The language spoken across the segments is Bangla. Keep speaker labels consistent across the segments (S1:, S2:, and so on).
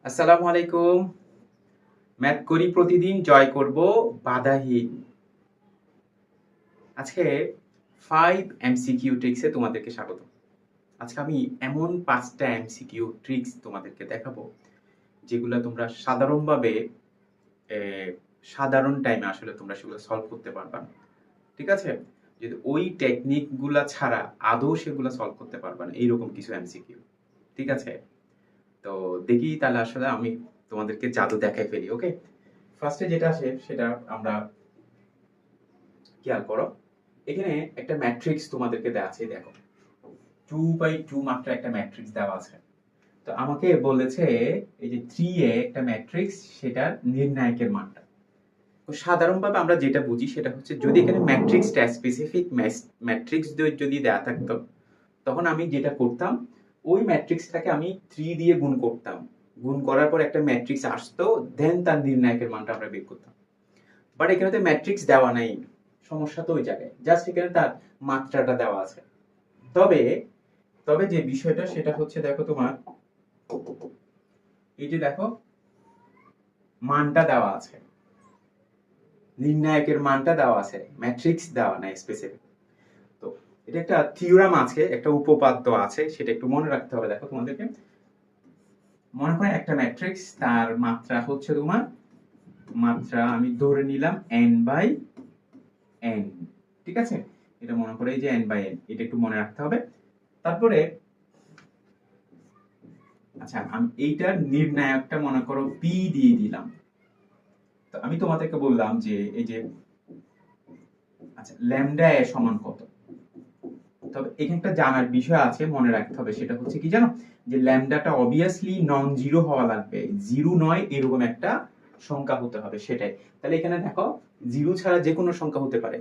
S1: আসসালামু আলাইকুম। ম্যাথ করি প্রতিদিন, জয় করব বাধাহীন। আজকে 5 এমসিকিউ ট্রিক্সে তোমাদেরকে স্বাগত। আজকে আমি এমন 5টা এমসিকিউ ট্রিক্স তোমাদেরকে দেখাবো যেগুলো তোমরা সাধারণভাবে এ, সাধারণ টাইমে আসলে তোমরা সেগুলো সলভ করতে পারবা না। ঠিক আছে? যদি ওই টেকনিকগুলা ছাড়া আদৌ সেগুলো সলভ করতে পারবা না, এইরকম কিছু এমসিকিউ। ঠিক আছে? তো দেখি তাহলে আসলে আমি তোমাদেরকে জাদু দেখাই ফেলি। ওকে, ফার্স্টে যেটা আসে সেটা আমরা খেয়াল করো। এখানে একটা ম্যাট্রিক্স তোমাদেরকে দেওয়া আছে, দেখো 2/2 মাত্র একটা ম্যাট্রিক্স দেওয়া আছে। তো আমাকে বলেছে এই যে 3A একটা ম্যাট্রিক্স, সেটার নির্ণায়কের মানটা। তো সাধারণভাবে আমরা যেটা বুঝি সেটা হচ্ছে, যদি এখানে ম্যাট্রিক্সটা স্পেসিফিক ম্যাট্রিক্স যদি দেওয়া থাকতো, তখন আমি যেটা করতাম, ওই ম্যাট্রিক্সটাকে আমি 3 দিয়ে গুণ করতাম। গুণ করার পর একটা ম্যাট্রিক্স আসতো, দেন তার নির্ণায়কের মানটা আমরা বের করতাম। বাট এখানে তো ম্যাট্রিক্স দেওয়া নাই, সমস্যা তো ওই জায়গায়, জাস্ট এখানে তার মাত্রাটা দেওয়া আছে। তবে তবে যে বিষয়টা সেটা হচ্ছে, দেখো তোমার এই যে দেখো মানটা দেওয়া আছে, নির্ণায়কের মানটা দেওয়া আছে, ম্যাট্রিক্স দেওয়া নাই স্পেসিফিক। তো এটা একটা থিওরাম আছে, একটা উপপাদ্য আছে, সেটা একটু মনে রাখতে হবে। দেখো তোমাদেরকে মনে করে একটা ম্যাট্রিক্স, তার মাত্রা হচ্ছে তোমার মাত্রা আমি ধরে নিলাম n/n। ঠিক আছে? এটা মনে করে এই যে n/n, এটা একটু মনে রাখতে হবে। তারপরে আচ্ছা, আমি এইটার নির্ণায়কটা মনে করো p দিয়ে দিলাম। তো আমি তোমাদেরকে বললাম যে এই যে আচ্ছা ল্যামডা এ সমান কত। তবে এখানে একটা জানার বিষয় আছে, মনে রাখতে হবে, সেটা হচ্ছে কি জানো, যে ল্যামডাটা অবভিয়াসলি নন জিরো হওয়া লাগবে, জিরো নয় এরকম একটা সংখ্যা হতে হবে, সেটাই। তাহলে এখানে দেখো জিরো ছাড়া যে কোনো সংখ্যা হতে পারে।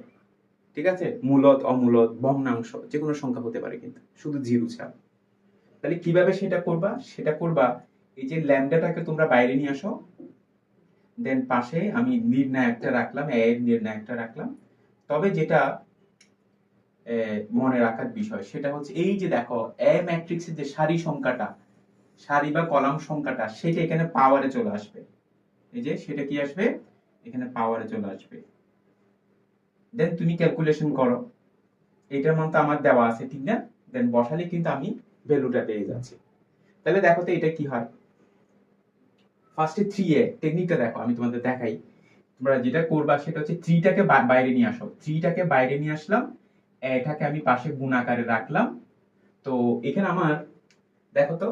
S1: ঠিক আছে? মূলদ, অমূলদ, ভগ্নাংশ যে কোনো সংখ্যা হতে পারে, কিন্তু শুধু জিরো ছাড়া। তাহলে কিভাবে সেটা করবা? সেটা করবা এই যে ল্যামডাটাকে তোমরা বাইরে নিয়ে আসো, দেন পাশে আমি নির্ণায়কটা রাখলাম, এর নির্ণায়কটা রাখলাম। তবে যেটা মনে রাখার বিষয় সেটা হচ্ছে, এই যে দেখো এ ম্যাট্রিক্সের যে সারি সংখ্যাটা, সারি বা কলাম সংখ্যাটা, সেটা এখানে পাওয়ারে চলে আসবে। এই যে সেটা কি আসবে, এখানে পাওয়ারে চলে আসবে। দেন তুমি ক্যালকুলেশন করো, এটার মান তো আমার দেওয়া আছে, ঠিক না? দেন বসালে কিন্তু আমি ভ্যালুটা পেয়ে যাচ্ছি। তাহলে দেখো তো এটা কি হয়। ফার্স্টে 3A টেকনিকটা দেখো, আমি তোমাদের দেখাই। তোমরা যেটা করবা সেটা হচ্ছে 3টাকে বাইরে নিয়ে আসো, 3টাকে বাইরে নিয়ে আসলাম, এটাকে আমি পাশে গুণ আকারে রাখলাম। তো এখানে আমার দেখো তো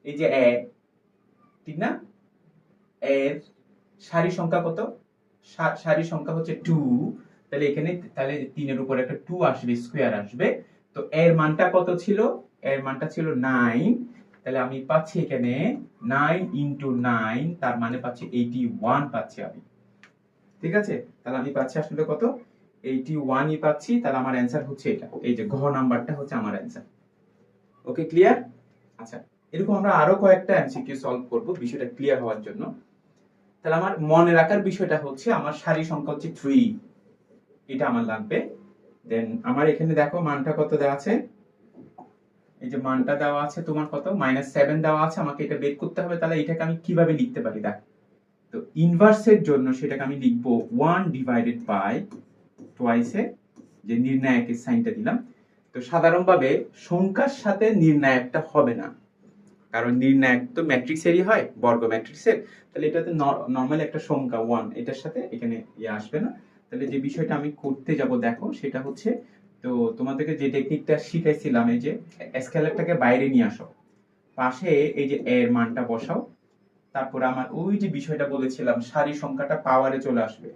S1: এই যে ঠিক না, এর সারি সংখ্যা কত? সারি সংখ্যা হচ্ছে 2। তাহলে এখানে তাহলে 3 এর উপর একটা 2 আসবে, স্কয়ার আসবে। তো এর মানটা কত ছিল? এর মানটা ছিল 9। তাহলে আমি পাচ্ছি এখানে 9 ইনটু 9, তার মানে পাচ্ছি 81 পাচ্ছি আমি। ঠিক আছে? তাহলে আমি পাচ্ছি আসলে কত? 81ই পাচ্ছি। তাহলে আমার অ্যান্সার হচ্ছে এটা, এই যে ঘ নাম্বারটা হচ্ছে আমার অ্যান্সার। ওকে, ক্লিয়ার? আচ্ছা, এরকম আমরা আরো কয়েকটা এমসিকিউ সলভ করব বিষয়টা ক্লিয়ার হওয়ার জন্য। তাহলে আমার মনে রাখার বিষয়টা হচ্ছে, আমার সারি সংখ্যা হচ্ছে 3, এটা আমার লাগবে। দেন আমার এখানে দেখো মানটা কত দেওয়া আছে, এই যে মানটা দেওয়া আছে তোমার কত, -7 দেওয়া আছে, আমাকে এটা বের করতে হবে। তাহলে এটাকে আমি কিভাবে লিখতে পারি দেখ। তো ইনভার্সের জন্য সেটাকে আমি লিখব 1 ডিভাইডেড বাই টুয়াইস এ, যে নির্ণায়কের সাইনটা দিলাম। তো সাধারণভাবে সংখ্যার সাথে নির্ণায়কটা হবে না, কারণ নির্ণায়ক তো ম্যাট্রিক্সেরই হয়, বর্গ ম্যাট্রিক্সের। তাহলে এটাতে নরমালি একটা সংখ্যা 1, এটার সাথে এখানে আসবে না। তাহলে যে বিষয়টা আমি করতে যাব দেখো সেটা হচ্ছে, তো তোমাদেরকে যে টেকনিকটা শিখাইছিলাম, এই যে স্কেলারটাকে বাইরে নিয়ে আসো, পাশে এই যে এর মানটা বসাও। তারপর আমার ওই যে বিষয়টা বলেছিলাম, সারি সংখ্যাটা পাওয়ারে চলে আসবে।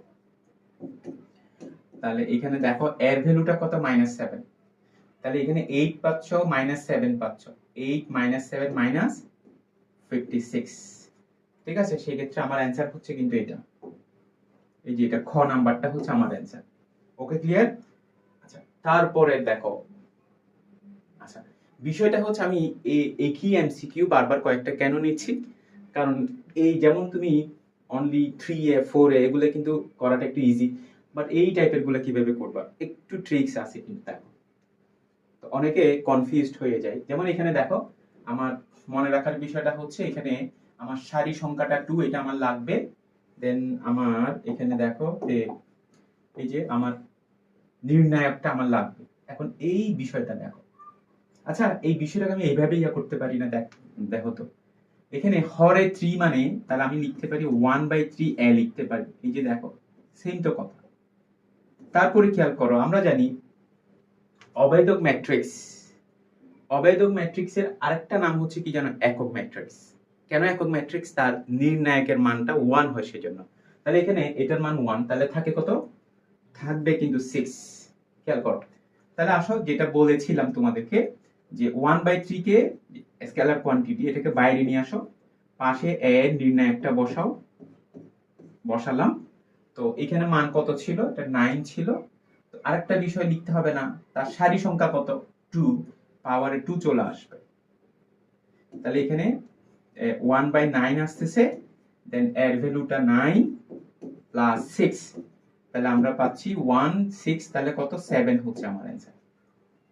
S1: তাহলে এখানে দেখো এর ভ্যালুটা কত, -7। তাহলে এখানে 8 পাচ্ছ, -7 পাচ্ছ, 8 -7 -56। ঠিক আছে? সেই ক্ষেত্রে আমার অ্যান্সার হচ্ছে কিন্তু এটা, এই যে এটা খ নাম্বারটা হচ্ছে আমার অ্যান্সার। ওকে, ক্লিয়ার? আচ্ছা, তারপরে দেখো, আচ্ছা বিষয়টা হচ্ছে, আমি একই এমসিকিউ বারবার কয়েকটা কেন নিচ্ছি, কারণ এই যেমন তুমি অনলি 3A 4A এগুলো কিন্তু করাটা একটু ইজি, বাট এই টাইপের গুলো কিভাবে করবা, একটু ট্রিক্স আছে কিন্তু। দেখো, তো অনেকে কনফিউজড হয়ে যায়। যেমন এখানে দেখো আমার মনে রাখার বিষয়টা হচ্ছে এখানে আমার সারি সংখ্যাটা 2, এটা আমার লাগবে। দেন আমার এখানে দেখো এই যে আমার নির্ণায়কটা আমার লাগবে। এখন এই বিষয়টা দেখো, আচ্ছা এই বিষয়টাকে আমি এইভাবেই করতে পারি না? দেখো তো, এখানে হরে 3 মানে তাহলে আমি লিখতে পারি 1/3 a লিখতে পারি। এই যে দেখো, সেম তো কথা। তারপরে খেয়াল করো, আমরা জানি অভেদক ম্যাট্রিক্স, অভেদক ম্যাট্রিক্সের আরেকটা নাম হচ্ছে কি জানো? একক ম্যাট্রিক্স। কেন একক ম্যাট্রিক্স? তার নির্ণায়কের মানটা 1 হয় সেজন্য। তাহলে এখানে এটার মান 1, তাহলে থাকে কত? থাকবে কিন্তু 6। খেয়াল করো, তাহলে আসো যেটা বলেছিলাম তোমাদেরকে যে 1/3 কে স্কেলার কোয়ান্টিটি, এটাকে বাইরে নিয়ে আসো, পাশে a এর নির্ণায়কটা বসাও, বসালাম। তো এখানে মান কত ছিল? এটা 9 ছিল। তো আরেকটা বিষয় লিখতে হবে না, তার সারি সংখ্যা কত? 2, পাওয়ারে 2 চলে আসবে। তাহলে এখানে 1/9 আসতেছে, দেন এর ভ্যালুটা 9 প্লাস 6, তাহলে আমরা পাচ্ছি 1 6, তাহলে কত? 7 হচ্ছে আমার অ্যান্সার।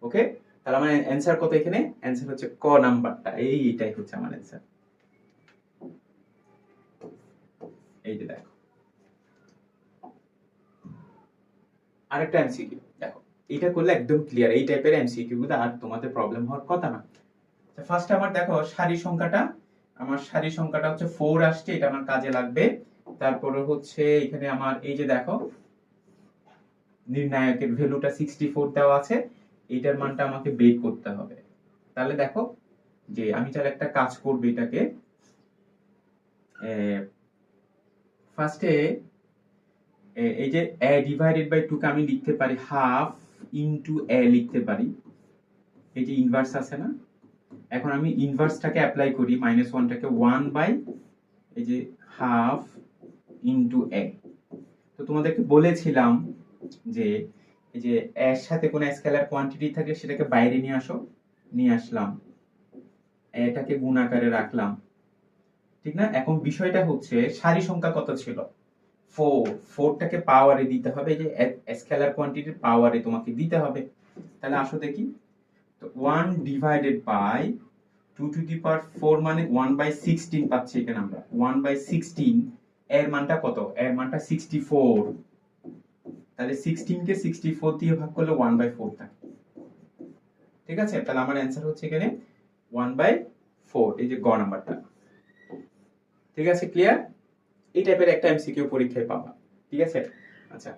S1: ওকে, তাহলে আমার অ্যান্সার কত? এখানে অ্যান্সার হচ্ছে ক নাম্বারটা, এইটাই হচ্ছে আমার অ্যান্সার। এই যে দেখো আরেকটা এমসিকিউ, দেখো এটা করলে একদম ক্লিয়ার। এই টাইপের এমসিকিউ গুলো আর তোমাদের প্রবলেম হওয়ার কথা না। ফার্স্ট আমার দেখো সারি সংখ্যাটা, আমার সারি সংখ্যাটা হচ্ছে 4 আসছে, এটা আমার কাজে লাগবে। তারপরে হচ্ছে এখানে আমার এই যে দেখো নির্ণায়কের ভ্যালুটা 64 দেওয়া আছে, এইটার মানটা আমাকে বের করতে হবে। তাহলে দেখো যে আমি তাহলে একটা কাজ করব, এটাকে ফার্স্টে এই যে a ডিভাইডেড বাই 2 কে আমি লিখতে পারি হাফ ইনটু a লিখতে পারি। এই যে ইনভার্স আছে না, এখন আমি ইনভার্সটাকে অ্যাপ্লাই করি, -1 টাকে 1 বাই এই যে হাফ ইনটু a। তো তোমাদেরকে বলেছিলাম যে এই যে এর সাথে কোন স্কেলার কোয়ান্টিটি থাকলে সেটাকে বাইরে নিয়ে আসো, নিয়ে আসলাম, এটাকে গুণ আকারে রাখলাম, ঠিক না? এখন বিষয়টা হচ্ছে সারি সংখ্যা কত ছিল? 4, 4টাকে পাওয়ারে দিতে হবে, এই যে স্কেলার কোয়ান্টিটির পাওয়ারে তোমাকে দিতে হবে। তাহলে আসো দেখি, তো 1 ডিভাইডেড বাই 2 টু দি পাওয়ার 4 মানে 1/16 পাচ্ছি এখানে আমরা। 1/16 এর মানটা কত? এর মানটা 64। তাহলে 16 কে 64 দিয়ে ভাগ করলে 1/4 থাকে। ঠিক আছে, তাহলে আমার অ্যান্সার হচ্ছে এখানে 1/4, এই যে গ নাম্বারটা। ঠিক আছে, ক্লিয়ার? এই টাইপের একটা এমসিকিউ পরীক্ষায় পাবা। ঠিক আছে, আচ্ছা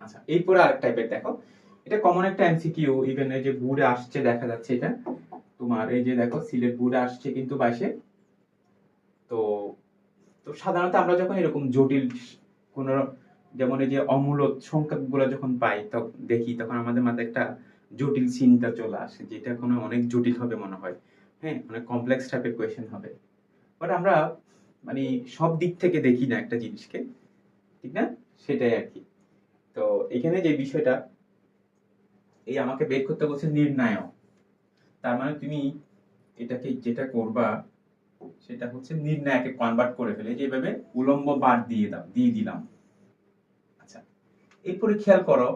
S1: আচ্ছা এরপর আরেক টাইপের দেখো, এটা কমন একটা এমসিকিউ, ইভেন এই যে বোর্ডে আসছে, দেখা যাচ্ছে এটা তোমার, এই যে দেখো সিলেট বোর্ডে আসছে কিন্তু 22-এ। তো তো সাধারণত আমরা যখন এরকম জটিল কোন, যেমন এই যে অমূলত সংখ্যাগুলো যখন পাই তখন দেখি, তখন আমাদের মাথায় একটা জটিল চিন্তা চলে আসে, যেটা কোনো অনেক জটিল হবে মনে হয়, হ্যাঁ অনেক কমপ্লেক্স টাইপের কোয়েশ্চেন হবে। বাট আমরা মানে সব দিক থেকে দেখি না একটা জিনিসকে, ঠিক না? সেটাই আর কি। তো এখানে যে বিষয়টা, এই আমাকে বের করতে বলছে নির্ণায়ক, তার মানে তুমি এটাকে যেটা করবা সেটা হচ্ছে নির্ণায়কে কনভার্ট করে ফেলে, যেভাবে উলম্ব বার দিয়ে দিলাম। আচ্ছা, এরপরে খেয়াল করো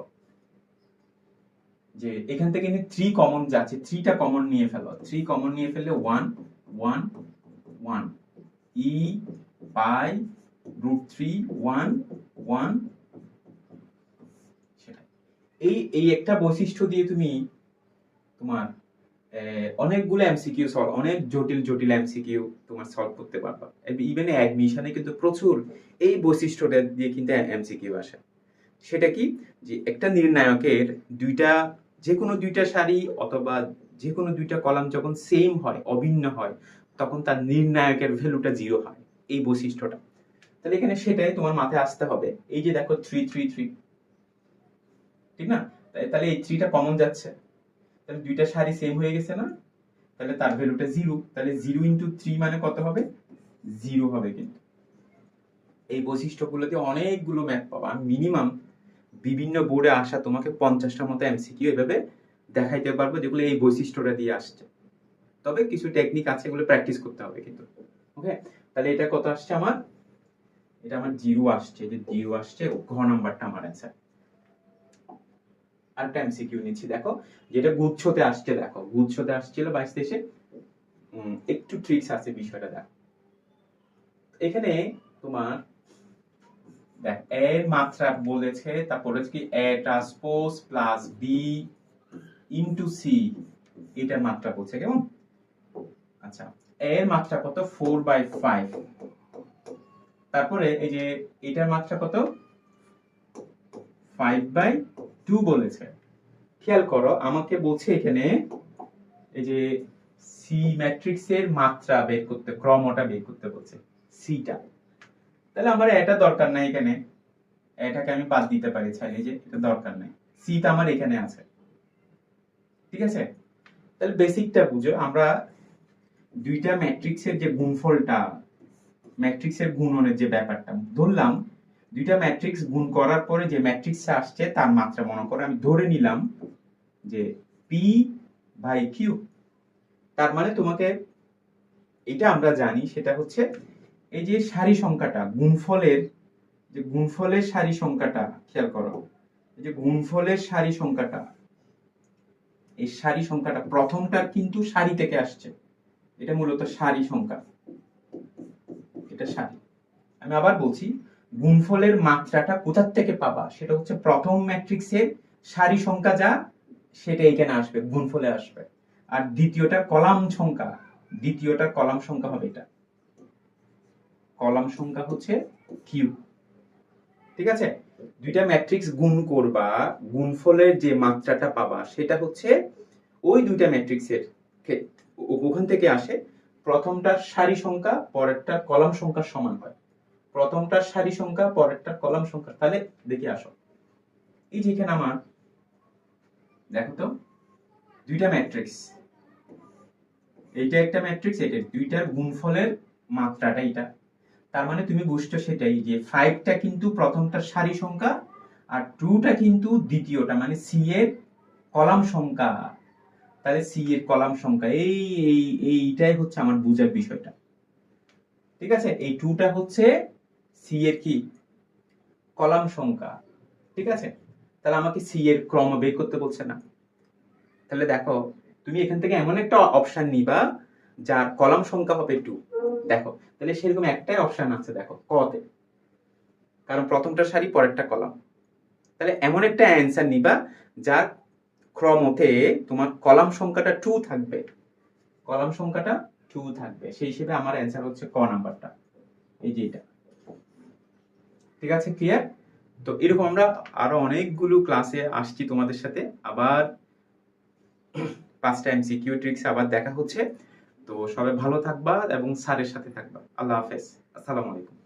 S1: যে এখান থেকে 3 কমন যাচ্ছে, 3টা কমন নিয়ে ফেলো, 3 কমন নিয়ে ফেললে 1 1 1 e বাই √3 1 1। সেটা এই একটা বৈশিষ্ট্য দিয়ে তুমি তোমার অনেকগুলো এমসিকিউ সলভ, অনেক জটিল জটিল এমসিকিউ তোমার সলভ করতে পারবা। ইভেন অ্যাডমিশনে কিন্তু প্রচুর এই বৈশিষ্ট্যটা দিয়ে কিন্তু এমসিকিউ আসে। সেটা কি? যে একটা নির্ণায়কের দুইটা, যে কোনো দুইটা সারি অথবা যে কোনো দুইটা কলাম যখন সেম হয়, অভিন্ন হয়, তখন তার নির্ণায়কের ভ্যালুটা 0 হয়, এই বৈশিষ্ট্যটা। তাহলে এখানে সেটাই তোমার মাথায় আসতে হবে। এই যে দেখো 3 3 3, ঠিক না? তাহলে এই 3টা কমন যাচ্ছে, তাহলে দুইটা সারি সেম হয়ে গেছে না? তাহলে তার ভ্যালুটা 0, তাহলে 0 ইনটু 3 মানে কত হবে? 0 হবে। কিন্তু এই বৈশিষ্ট্যগুলো দিয়ে অনেকগুলো ম্যাথ পাবা। আমি মিনিমাম বিভিন্ন বোর্ডে আসা তোমাকে 50টার মতো এমসিকিউ এভাবে দেখাইতে পারবো, যেগুলো এই বৈশিষ্ট্যটা দিয়ে আসছে। তবে কিছু টেকনিক আছে, এগুলো প্র্যাকটিস করতে হবে কিন্তু। ওকে, তাহলে এটা কত আসছে আমার? এটা আমার 0 আসছে, যে 0 আসছে, ঘ নাম্বারটা আমার অ্যান্সার। আরেকটা এমসিকিউ নিচ্ছি, দেখো যেটা গুচ্ছতে আসছে, দেখো গুচ্ছতে আসছিল 22-23-এ, একটু ট্রিক্স আছে বিষয়টা। দেখো এখানে তোমার দেখ এর মাত্রা বলেছে, তারপর হচ্ছে কি A transpose plus B into C, এটার মাত্রা বলছে, কেমন? আচ্ছা, এর মাত্রা কত? 4/5। তারপরে এই যে এটার মাত্রা কত? 5/2 বলেছে। খেয়াল করো, আমাকে বলছে এখানে এই যে সি ম্যাট্রিক্সের মাত্রা বের করতে, ক্রমটা বের করতে বলছে, সিটা। তাহলে আমার এটা দরকার নাই, এখানে এটাকে আমি বাদ দিতে পারি চাইলে, যে এটা দরকার নাই, সিটা আমার এখানে আছে, ঠিক আছে? তাহলে বেসিকটা বুঝো, আমরা দুইটা ম্যাট্রিক্সের যে গুণফলটা, ম্যাট্রিক্সের গুণনের যে ব্যাপারটা ধরলাম, দুইটা ম্যাট্রিক্স গুণ করার পরে যে ম্যাট্রিক্সটা আসছে তার মাত্রা মনে করো আমি ধরে নিলাম যে p/q। তার মানে তোমাকে এটা আমরা জানি, সেটা হচ্ছে এই যে সারি সংখ্যাটা, গুণফলের যে গুণফলের সারি সংখ্যাটা, খেয়াল করো এই যে গুণফলের সারি সংখ্যাটা, এই সারি সংখ্যাটা প্রথমটা কিন্তু সারি থেকে আসছে, এটা মূলত সারি সংখ্যা, এটা সারি। আমি আবার বলছি, গুণফলের মাত্রাটা কোথা থেকে পাবা, সেটা হচ্ছে প্রথম ম্যাট্রিক্সের সারি সংখ্যা যা, সেটা এখানে আসবে, গুণফলে আসবে। আর দ্বিতীয়টা কলাম সংখ্যা, দ্বিতীয়টা কলাম সংখ্যা হবে এটা, কলাম সংখ্যা হচ্ছে কিউ, ঠিক আছে? দুইটা ম্যাট্রিক্স গুণ করবা, গুণফলের যে মাত্রাটা পাবা সেটা হচ্ছে ওই দুইটা ম্যাট্রিক্সের ওখান থেকে আসে, প্রথমটার সারি সংখ্যা পরেরটার কলাম সংখ্যার সমান হয়, প্রথমটার সারি সংখ্যা পরেরটার কলাম সংখ্যা। তাহলে দেখে আসো, এই যে এখানে আমার দেখো তো দুইটা ম্যাট্রিক্স, এইটা একটা ম্যাট্রিক্স, এটা দুইটার গুণফলের মাত্রাটা এটা। তার মানে তুমি বুঝছো সেটাই, যে 5টা কিন্তু প্রথমটার সারি সংখ্যা, আর 2টা কিন্তু দ্বিতীয়টা, মানে সি এর কলাম সংখ্যা। তাহলে সি এর কলাম সংখ্যা এইটাই হচ্ছে আমার বুঝার বিষয়টা, ঠিক আছে? এই 2টা হচ্ছে সি এর কি কলাম সংখ্যা, ঠিক আছে? তাহলে আমাকে সি এর ক্রম বের করতে বলছে না। তাহলে দেখো তুমি এখান থেকে এমন একটা অপশন নিবা যার কলাম সংখ্যা হবে 2। দেখো তাহলে সেরকম একটাই অপশন আছে, দেখো কতে, কারণ প্রথমটা সারি পরেরটা কলাম। তাহলে এমন একটা অ্যান্সার নিবা যার ক্রমতে তোমার কলাম সংখ্যাটা 2 থাকবে, কলাম সংখ্যাটা 2 থাকবে, সেই হিসেবে আমার অ্যান্সার হচ্ছে ক নাম্বারটা, এই যে এটা, ঠিক আছে? ক্লিয়ার? তো এরকম আমরা আরো অনেকগুলো ক্লাসে আসছি তোমাদের সাথে, আবার 5টা এমসিকিউ ট্রিক্স আবার দেখা হচ্ছে। তো সবাই ভালো থাকবা এবং স্যারের সাথে থাকবা। আল্লাহ হাফেজ, আসসালামু আলাইকুম।